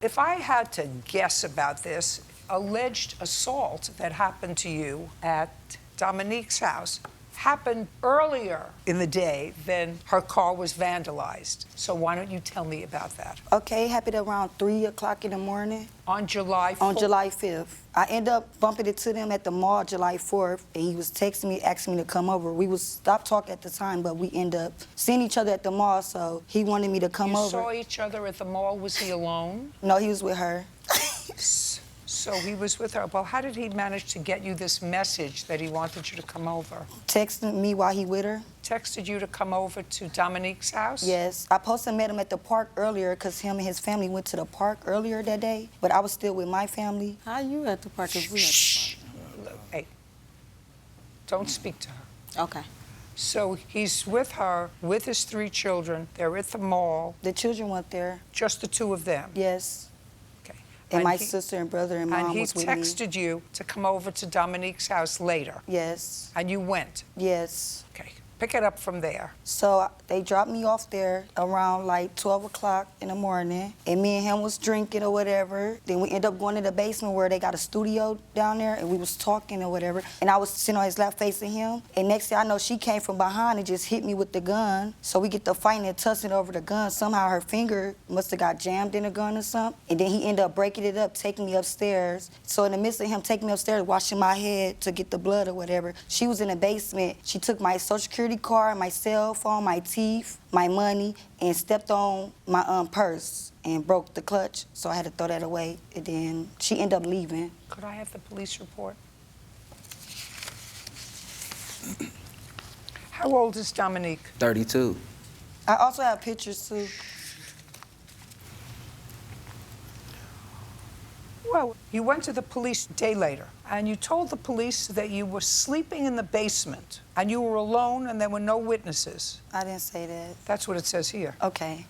If I had to guess about this alleged assault that happened to you at Dominique's house happened earlier in the day than her car was vandalized. So why don't you tell me about that? Okay, it happened around 3 o'clock in the morning. On July 4th? On July 5th. I ended up bumping into them at the mall July 4th, and he was texting me, asking me to come over. We was stopped talking at the time, but we ended up seeing each other at the mall, so he wanted me to come over. You saw each other at the mall. Was he alone? No, he was with her. So he was with her. Well, how did he manage to get you this message that he wanted you to come over? Texting me while he with her. Texted you to come over to Dominique's house? Yes. I supposed to met him at the park earlier because him and his family went to the park earlier that day, but I was still with my family. How you at the park if we at Shh. Hey, don't speak to her. the park? Okay. So he's with her, with his 3 children. They're at the mall. The children went there. Just the 2 of them? Yes. Okay. And my sister and brother and mom was with me. And he texted you to come over to Dominique's house later? Yes. And you went? Yes. Okay. Pick it up from there. So they dropped me off there around like 12 o'clock in the morning, and me and him was drinking or whatever. Then we ended up going to the basement where they got a studio down there, and we was talking or whatever. And I was sitting on his lap facing him, and next thing I know, she came from behind and just hit me with the gun. So we get to fighting and tussling over the gun. Somehow her finger must have got jammed in the gun or something. And then he ended up breaking it up, taking me upstairs. So in the midst of him taking me upstairs, washing my head to get the blood or whatever, she was in the basement. She took my Social Security card, my cell phone, my teeth, my money, and stepped on my purse and broke the clutch. So I had to throw that away. And then she ended up leaving. Could I have the police report? How old is Dominique? 32. I also have pictures too. Well, you went to the police a day later, and you told the police that you were sleeping in the basement, and you were alone, and there were no witnesses. I didn't say that. That's what it says here. Okay.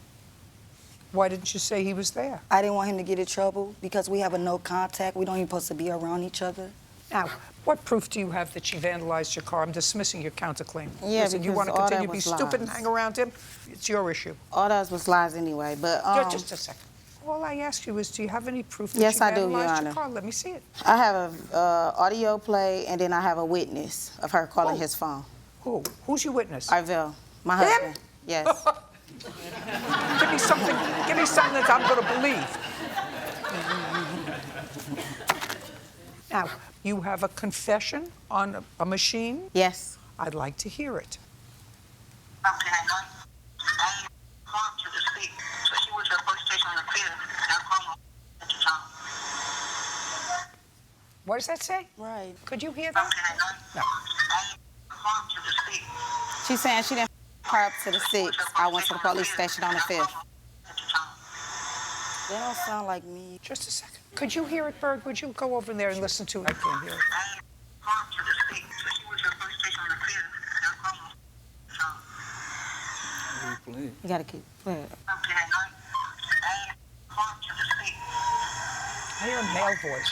Why didn't you say he was there? I didn't want him to get in trouble because we have a no contact. We don't even supposed to be around each other. Now, what proof do you have that she vandalized your car? I'm dismissing your counterclaim. Yeah, Listen, you because want to all continue that to be was stupid and lies. hang around him? It's your issue. All that was lies anyway, but Just a second. All I ask you is, do you have any proof that Yes, she I do, Your vandalized your Honor. car? Let me see it. I have a audio play, and then I have a witness of her calling his phone. Who? Who's your witness? Arvell, my Him? husband. Yes. Give me something that I'm going to believe. Now, you have a confession on a machine? Yes. I'd like to hear it. What does that say? Right. Could you hear that? No. She's saying she didn't her up to the 6th. I went to the police station on the 5th. They don't sound like me. Just a second. Could you hear it, Bird? Would you go over there and listen to it? I can't hear it. You gotta keep playing. I hear a male voice.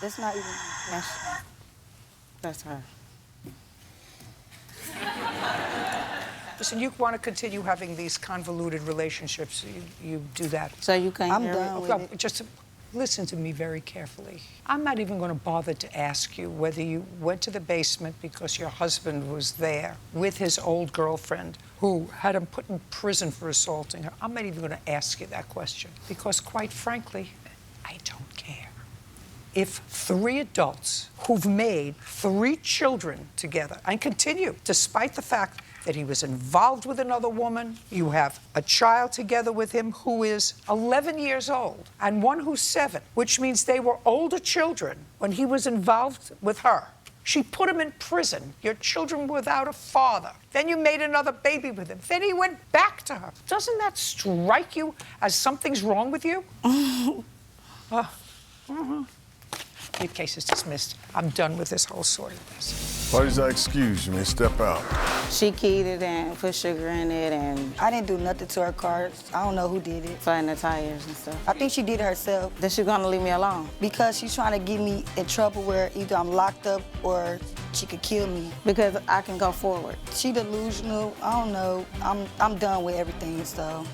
That's not even. That's her. Listen, you want to continue having these convoluted relationships, you do that. So you can't I'm hear done it? with No, it. just listen to me very carefully. I'm not even going to bother to ask you whether you went to the basement because your husband was there with his old girlfriend who had him put in prison for assaulting her. I'm not even going to ask you that question because, quite frankly, I don't care. If 3 adults who've made 3 children together and continue, despite the fact that he was involved with another woman, you have a child together with him who is 11 years old and one who's 7, which means they were older children when he was involved with her. She put him in prison. Your children were without a father. Then you made another baby with him. Then he went back to her. Doesn't that strike you as something's wrong with you? Your case is dismissed. I'm done with this whole sort of this. Parties are excused. You may step out. She keyed it and put sugar in it and I didn't do nothing to her car. I don't know who did it. flattened the tires and stuff. I think she did it herself Then she's gonna leave me alone because she's trying to get me in trouble where either I'm locked up or she could kill me. because I can go forward. She delusional. I don't know. I'm done with everything, so.